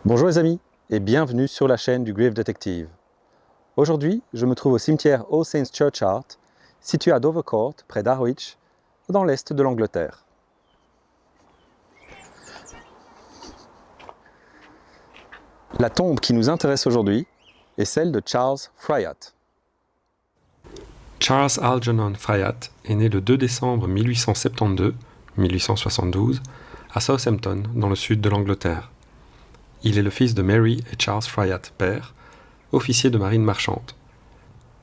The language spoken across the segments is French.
Bonjour les amis et bienvenue sur la chaîne du Grave Detective. Aujourd'hui, je me trouve au cimetière All Saints Churchyard, situé à Dovercourt, près d'Harwich, dans l'est de l'Angleterre. La tombe qui nous intéresse aujourd'hui est celle de Charles Fryatt. Charles Algernon Fryatt est né le 2 décembre 1872 à Southampton, dans le sud de l'Angleterre. Il est le fils de Mary et Charles Fryatt, père, officier de marine marchande.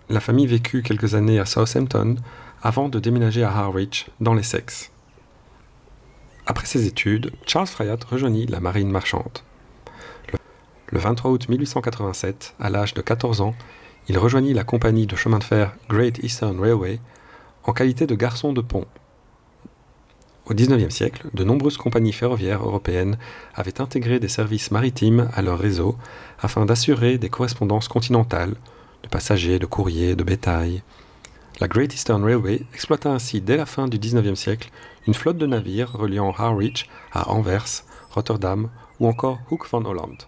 La famille vécut quelques années à Southampton avant de déménager à Harwich, dans l'Essex. Après ses études, Charles Fryatt rejoignit la marine marchande. Le 23 août 1887, à l'âge de 14 ans, il rejoignit la compagnie de chemin de fer Great Eastern Railway en qualité de garçon de pont. Au XIXe siècle, de nombreuses compagnies ferroviaires européennes avaient intégré des services maritimes à leur réseau afin d'assurer des correspondances continentales, de passagers, de courriers, de bétail. La Great Eastern Railway exploita ainsi dès la fin du XIXe siècle une flotte de navires reliant Harwich à Anvers, Rotterdam ou encore Hoek van Holland.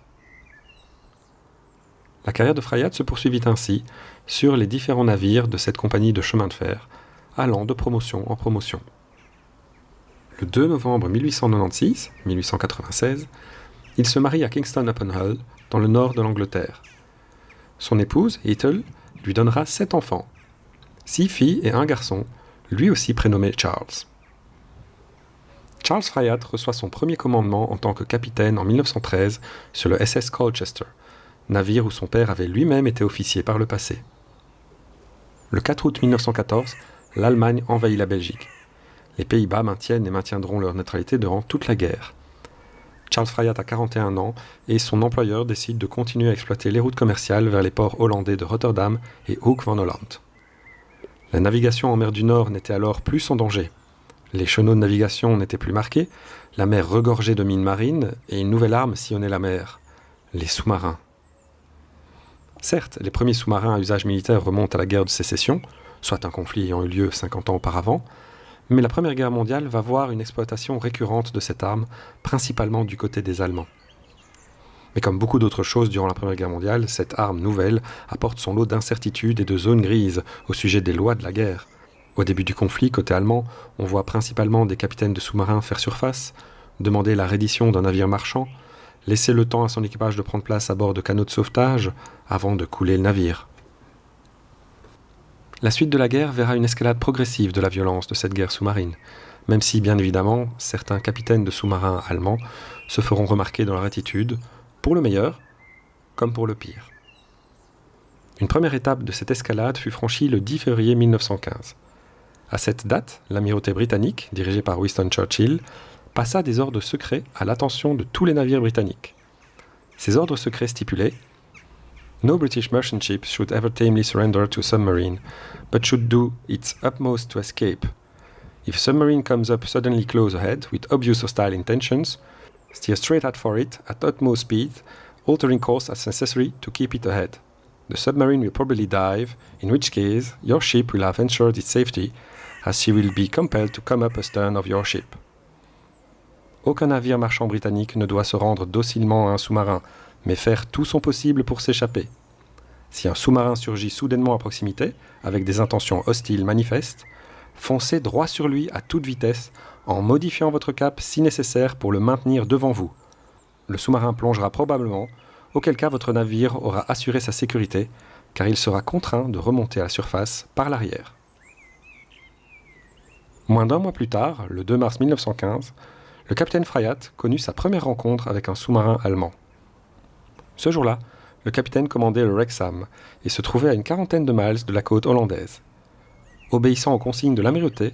La carrière de Fryatt se poursuivit ainsi sur les différents navires de cette compagnie de chemin de fer, allant de promotion en promotion. Le 2 novembre 1896, il se marie à Kingston-upon-Hull, dans le nord de l'Angleterre. Son épouse, Ethel, lui donnera 7 enfants, 6 filles et un garçon, lui aussi prénommé Charles. Charles Fryatt reçoit son premier commandement en tant que capitaine en 1913 sur le SS Colchester, navire où son père avait lui-même été officier par le passé. Le 4 août 1914, l'Allemagne envahit la Belgique. Les Pays-Bas maintiennent et maintiendront leur neutralité durant toute la guerre. Charles Fryatt a 41 ans et son employeur décide de continuer à exploiter les routes commerciales vers les ports hollandais de Rotterdam et Hoek van Holland. La navigation en mer du Nord n'était alors plus sans danger. Les chenaux de navigation n'étaient plus marqués, la mer regorgeait de mines marines et une nouvelle arme sillonnait la mer, les sous-marins. Certes, les premiers sous-marins à usage militaire remontent à la guerre de Sécession, soit un conflit ayant eu lieu 50 ans auparavant, mais la Première Guerre mondiale va voir une exploitation récurrente de cette arme, principalement du côté des Allemands. Mais comme beaucoup d'autres choses durant la Première Guerre mondiale, cette arme nouvelle apporte son lot d'incertitudes et de zones grises au sujet des lois de la guerre. Au début du conflit, côté allemand, on voit principalement des capitaines de sous-marins faire surface, demander la reddition d'un navire marchand, laisser le temps à son équipage de prendre place à bord de canots de sauvetage avant de couler le navire. La suite de la guerre verra une escalade progressive de la violence de cette guerre sous-marine, même si, bien évidemment, certains capitaines de sous-marins allemands se feront remarquer dans leur attitude, pour le meilleur comme pour le pire. Une première étape de cette escalade fut franchie le 10 février 1915. À cette date, l'amirauté britannique, dirigée par Winston Churchill, passa des ordres secrets à l'attention de tous les navires britanniques. Ces ordres secrets stipulaient: No British merchant ship should ever tamely surrender to a submarine, but should do its utmost to escape. If a submarine comes up suddenly close ahead with obvious hostile intentions, steer straight out for it at utmost speed, altering course as necessary to keep it ahead. The submarine will probably dive, in which case your ship will have ensured its safety, as she will be compelled to come up astern of your ship. Aucun navire marchand britannique ne doit se rendre docilement à un sous-marin, mais faire tout son possible pour s'échapper. Si un sous-marin surgit soudainement à proximité, avec des intentions hostiles manifestes, foncez droit sur lui à toute vitesse, en modifiant votre cap si nécessaire pour le maintenir devant vous. Le sous-marin plongera probablement, auquel cas votre navire aura assuré sa sécurité, car il sera contraint de remonter à la surface par l'arrière. Moins d'un mois plus tard, le 2 mars 1915, le capitaine Fryatt connut sa première rencontre avec un sous-marin allemand. Ce jour-là, le capitaine commandait le Wrexham et se trouvait à une quarantaine de miles de la côte hollandaise. Obéissant aux consignes de l'amirauté,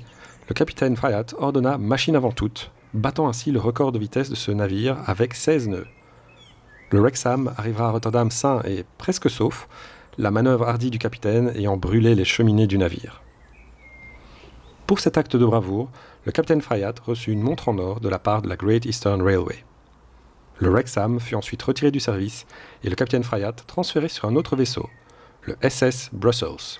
le capitaine Fryatt ordonna machine avant toute, battant ainsi le record de vitesse de ce navire avec 16 nœuds. Le Wrexham arrivera à Rotterdam sain et presque sauf, la manœuvre hardie du capitaine ayant brûlé les cheminées du navire. Pour cet acte de bravoure, le capitaine Fryatt reçut une montre en or de la part de la Great Eastern Railway. Le Wrexham fut ensuite retiré du service et le capitaine Fryatt transféré sur un autre vaisseau, le SS Brussels.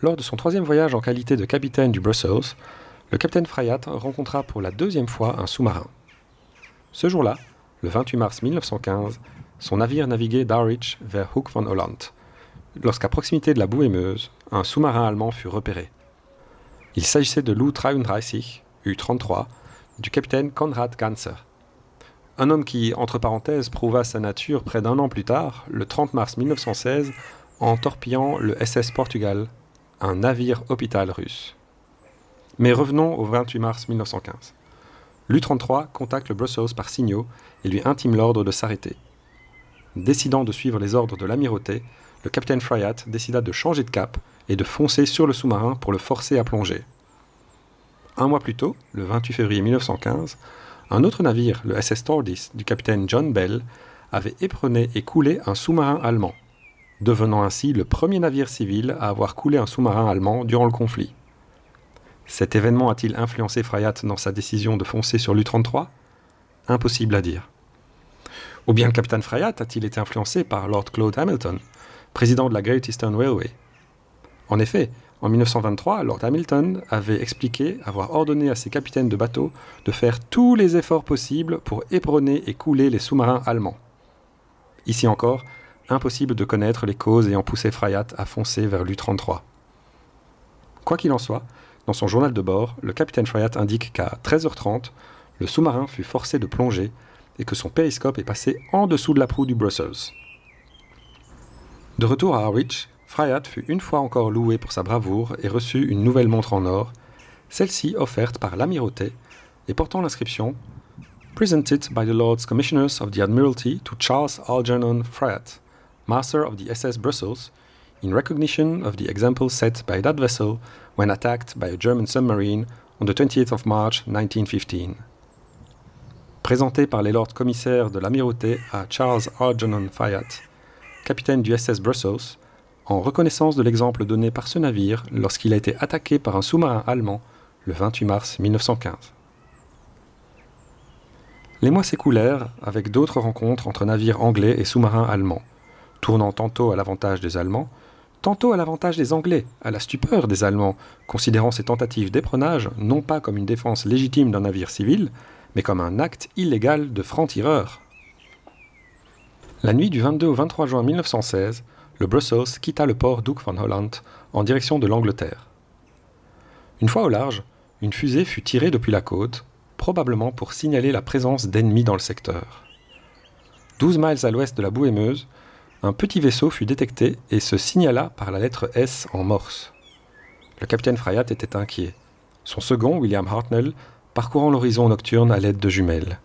Lors de son 3e voyage en qualité de capitaine du Brussels, le capitaine Fryatt rencontra pour la 2e fois un sous-marin. Ce jour-là, le 28 mars 1915, son navire naviguait d'Harwich vers Hoek van Holland, lorsqu'à proximité de la bouée Meuse, un sous-marin allemand fut repéré. Il s'agissait de l'U-33, U-33, du capitaine Konrad Ganser. Un homme qui, entre parenthèses, prouva sa nature près d'un an plus tard, le 30 mars 1916, en torpillant le SS Portugal, un navire hôpital russe. Mais revenons au 28 mars 1915. L'U-33 contacte le Brussels par signaux et lui intime l'ordre de s'arrêter. Décidant de suivre les ordres de l'amirauté, le capitaine Fryatt décida de changer de cap et de foncer sur le sous-marin pour le forcer à plonger. Un mois plus tôt, le 28 février 1915, un autre navire, le SS Tordis du capitaine John Bell, avait épronné et coulé un sous-marin allemand, devenant ainsi le premier navire civil à avoir coulé un sous-marin allemand durant le conflit. Cet événement a-t-il influencé Fryatt dans sa décision de foncer sur l'U-33 ? Impossible à dire. Ou bien le capitaine Fryatt a-t-il été influencé par Lord Claude Hamilton, président de la Great Eastern Railway ? En effet, en 1923, Lord Hamilton avait expliqué avoir ordonné à ses capitaines de bateaux de faire tous les efforts possibles pour épronner et couler les sous-marins allemands. Ici encore, impossible de connaître les causes ayant poussé Fryatt à foncer vers l'U-33. Quoi qu'il en soit, dans son journal de bord, le capitaine Fryatt indique qu'à 13h30, le sous-marin fut forcé de plonger et que son périscope est passé en dessous de la proue du Brussels. De retour à Harwich, Fryatt fut une fois encore loué pour sa bravoure et reçut une nouvelle montre en or, celle-ci offerte par l'amirauté et portant l'inscription « Presented by the Lords Commissioners of the Admiralty to Charles Algernon Fryatt, Master of the SS Brussels, in recognition of the example set by that vessel when attacked by a German submarine on the 28th of March 1915. » Présenté par les lords commissaires de l'amirauté à Charles Algernon Fryatt, capitaine du SS Brussels, en reconnaissance de l'exemple donné par ce navire lorsqu'il a été attaqué par un sous-marin allemand le 28 mars 1915. Les mois s'écoulèrent avec d'autres rencontres entre navires anglais et sous-marins allemands, tournant tantôt à l'avantage des Allemands, tantôt à l'avantage des Anglais, à la stupeur des Allemands, considérant ces tentatives d'éperonnage non pas comme une défense légitime d'un navire civil, mais comme un acte illégal de franc-tireur. La nuit du 22 au 23 juin 1916, le Brussels quitta le port d'Hoek van Holland en direction de l'Angleterre. Une fois au large, une fusée fut tirée depuis la côte, probablement pour signaler la présence d'ennemis dans le secteur. 12 miles à l'ouest de la bouée Meuse, un petit vaisseau fut détecté et se signala par la lettre S en morse. Le capitaine Fryatt était inquiet. Son second, William Hartnell, parcourant l'horizon nocturne à l'aide de jumelles.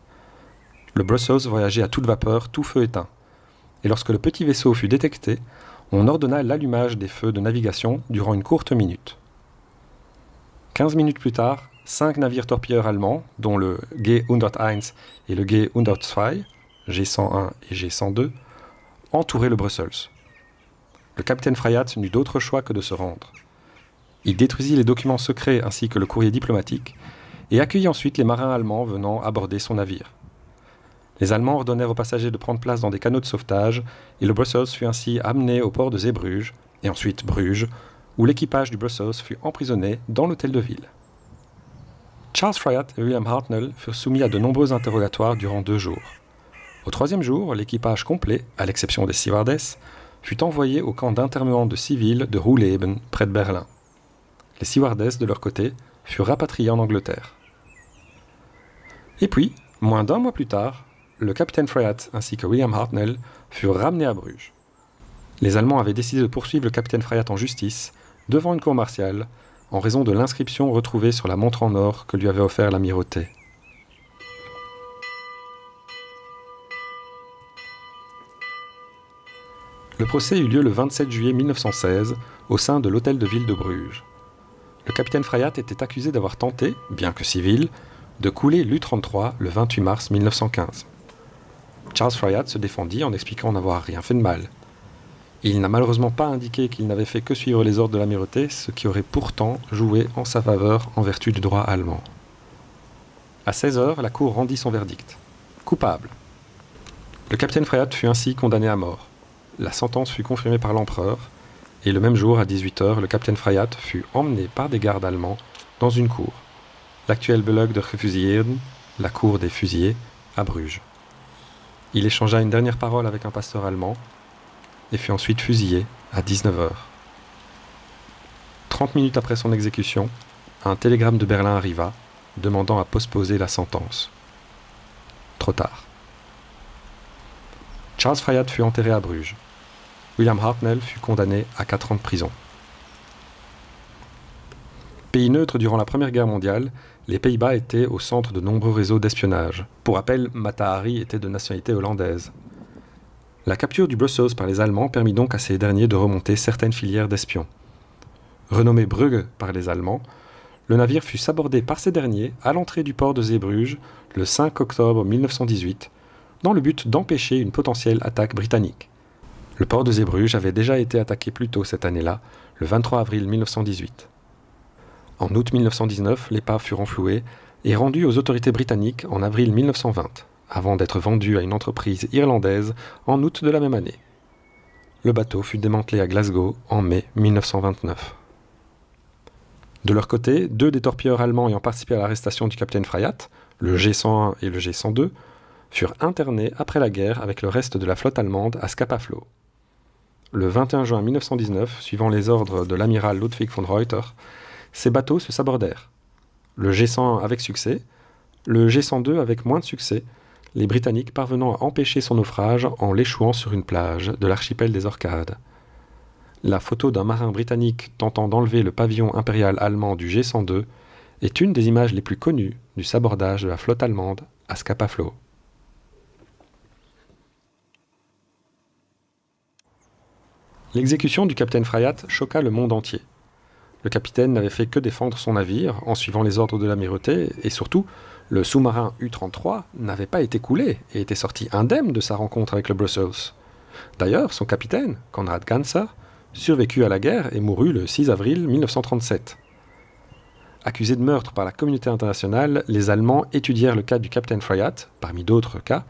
Le Brussels voyageait à toute vapeur, tout feu éteint. Et lorsque le petit vaisseau fut détecté, on ordonna l'allumage des feux de navigation durant une courte minute. 15 minutes plus tard, 5 navires torpilleurs allemands, dont le G101 et le G102, G101 et G102, entouraient le Brussels. Le capitaine Fryatt n'eut d'autre choix que de se rendre. Il détruisit les documents secrets ainsi que le courrier diplomatique et accueillit ensuite les marins allemands venant aborder son navire. Les Allemands ordonnèrent aux passagers de prendre place dans des canots de sauvetage et le Brussels fut ainsi amené au port de Zeebrugge et ensuite Bruges, où l'équipage du Brussels fut emprisonné dans l'hôtel de ville. Charles Fryatt et William Hartnell furent soumis à de nombreux interrogatoires durant 2 jours. Au 3e jour, l'équipage complet, à l'exception des stewardesses, fut envoyé au camp d'internement de civils de Ruhleben, près de Berlin. Les stewardesses, de leur côté, furent rapatriées en Angleterre. Et puis, moins d'1 mois plus tard, le capitaine Fryatt ainsi que William Hartnell furent ramenés à Bruges. Les Allemands avaient décidé de poursuivre le capitaine Fryatt en justice, devant une cour martiale, en raison de l'inscription retrouvée sur la montre en or que lui avait offert l'amirauté. Le procès eut lieu le 27 juillet 1916 au sein de l'hôtel de ville de Bruges. Le capitaine Fryatt était accusé d'avoir tenté, bien que civil, de couler l'U-33 le 28 mars 1915. Charles Fryatt se défendit en expliquant n'avoir rien fait de mal. Il n'a malheureusement pas indiqué qu'il n'avait fait que suivre les ordres de l'amirauté, ce qui aurait pourtant joué en sa faveur en vertu du droit allemand. À 16h, la cour rendit son verdict. Coupable. Le capitaine Fryatt fut ainsi condamné à mort. La sentence fut confirmée par l'empereur, et le même jour, à 18h, le capitaine Fryatt fut emmené par des gardes allemands dans une cour, l'actuelle Beleg der Gefusilleerden, la cour des fusillés, à Bruges. Il échangea une dernière parole avec un pasteur allemand et fut ensuite fusillé à 19h. 30 minutes après son exécution, un télégramme de Berlin arriva, demandant à postposer la sentence. Trop tard. Charles Fryatt fut enterré à Bruges. William Hartnell fut condamné à 4 ans de prison. Pays neutre durant la Première Guerre mondiale, les Pays-Bas étaient au centre de nombreux réseaux d'espionnage. Pour rappel, Mata Hari était de nationalité hollandaise. La capture du Brussels par les Allemands permit donc à ces derniers de remonter certaines filières d'espions. Renommé Brugge par les Allemands, le navire fut sabordé par ces derniers à l'entrée du port de Zeebrugge le 5 octobre 1918, dans le but d'empêcher une potentielle attaque britannique. Le port de Zeebrugge avait déjà été attaqué plus tôt cette année-là, le 23 avril 1918. En août 1919, l'épave fut renflouée et rendue aux autorités britanniques en avril 1920, avant d'être vendue à une entreprise irlandaise en août de la même année. Le bateau fut démantelé à Glasgow en mai 1929. De leur côté, 2 des torpilleurs allemands ayant participé à l'arrestation du capitaine Fryatt, le G-101 et le G-102, furent internés après la guerre avec le reste de la flotte allemande à Scapa Flow. Le 21 juin 1919, suivant les ordres de l'amiral Ludwig von Reuter, ces bateaux se sabordèrent. Le G-101 avec succès, le G-102 avec moins de succès, les Britanniques parvenant à empêcher son naufrage en l'échouant sur une plage de l'archipel des Orcades. La photo d'un marin britannique tentant d'enlever le pavillon impérial allemand du G-102 est une des images les plus connues du sabordage de la flotte allemande à Scapa Flow. L'exécution du capitaine Fryatt choqua le monde entier. Le capitaine n'avait fait que défendre son navire en suivant les ordres de l'amirauté et surtout, le sous-marin U-33 n'avait pas été coulé et était sorti indemne de sa rencontre avec le Brussels. D'ailleurs, son capitaine, Konrad Ganser, survécut à la guerre et mourut le 6 avril 1937. Accusés de meurtre par la communauté internationale, les Allemands étudièrent le cas du capitaine Fryatt, parmi d'autres cas,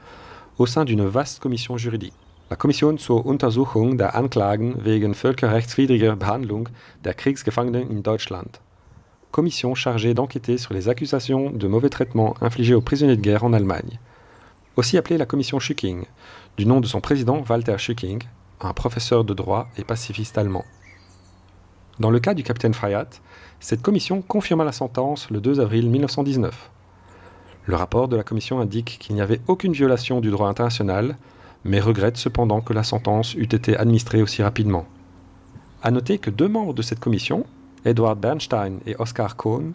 au sein d'une vaste commission juridique. La Kommission zur Untersuchung der Anklagen wegen völkerrechtswidriger Behandlung der Kriegsgefangenen in Deutschland. Commission chargée d'enquêter sur les accusations de mauvais traitement infligés aux prisonniers de guerre en Allemagne. Aussi appelée la Commission Schücking, du nom de son président Walter Schücking, un professeur de droit et pacifiste allemand. Dans le cas du capitaine Fryatt, cette commission confirma la sentence le 2 avril 1919. Le rapport de la commission indique qu'il n'y avait aucune violation du droit international, mais regrette cependant que la sentence eût été administrée aussi rapidement. À noter que 2 membres de cette commission, Edward Bernstein et Oskar Kohn,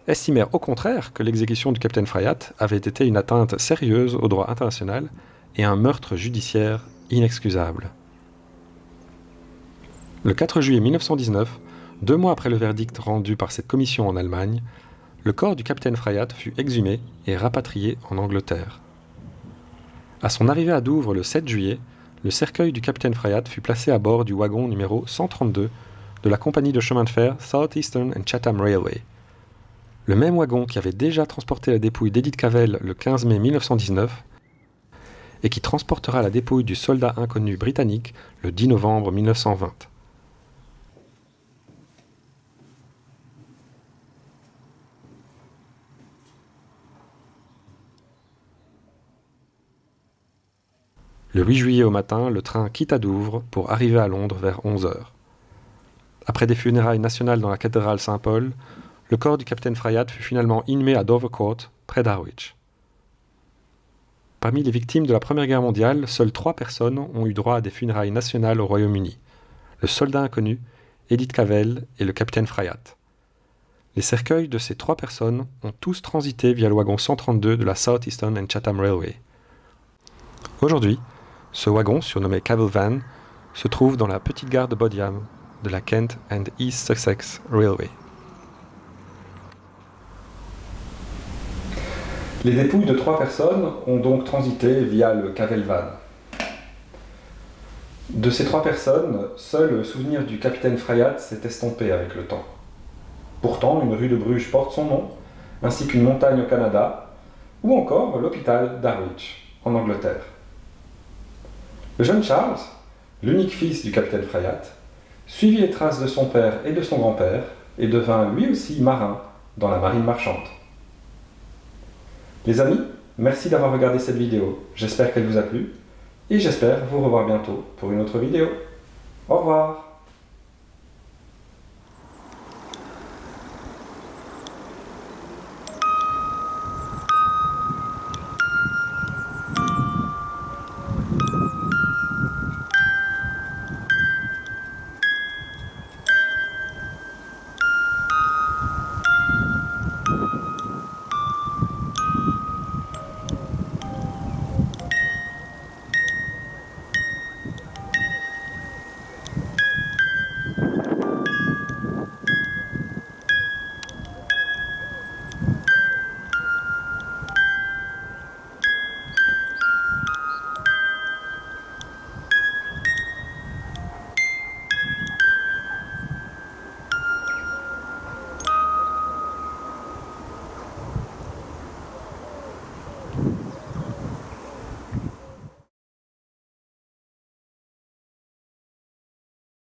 estimèrent au contraire que l'exécution du capitaine Fryatt avait été une atteinte sérieuse au droit international et un meurtre judiciaire inexcusable. Le 4 juillet 1919, 2 mois après le verdict rendu par cette commission en Allemagne, le corps du capitaine Fryatt fut exhumé et rapatrié en Angleterre. À son arrivée à Douvres le 7 juillet, le cercueil du capitaine Fryatt fut placé à bord du wagon numéro 132 de la compagnie de chemin de fer South Eastern and Chatham Railway. Le même wagon qui avait déjà transporté la dépouille d'Edith Cavell le 15 mai 1919 et qui transportera la dépouille du soldat inconnu britannique le 10 novembre 1920. Le 8 juillet au matin, le train quitta Douvres pour arriver à Londres vers 11h. Après des funérailles nationales dans la cathédrale Saint-Paul, le corps du capitaine Fryatt fut finalement inhumé à Dovercourt, près d'Harwich. Parmi les victimes de la Première Guerre mondiale, seules 3 personnes ont eu droit à des funérailles nationales au Royaume-Uni. Le soldat inconnu, Edith Cavell et le capitaine Fryatt. Les cercueils de ces 3 personnes ont tous transité via le wagon 132 de la South Eastern and Chatham Railway. Aujourd'hui, ce wagon, surnommé Cavell Van, se trouve dans la petite gare de Bodiam de la Kent and East Sussex Railway. Les dépouilles de 3 personnes ont donc transité via le Cavell Van. De ces 3 personnes, seul le souvenir du capitaine Fryatt s'est estompé avec le temps. Pourtant, une rue de Bruges porte son nom, ainsi qu'une montagne au Canada, ou encore l'hôpital d'Harwich, en Angleterre. Le jeune Charles, l'unique fils du capitaine Fryatt, suivit les traces de son père et de son grand-père et devint lui aussi marin dans la marine marchande. Les amis Merci d'avoir regardé cette vidéo, j'espère qu'elle vous a plu et j'espère vous revoir bientôt pour une autre vidéo. Au revoir!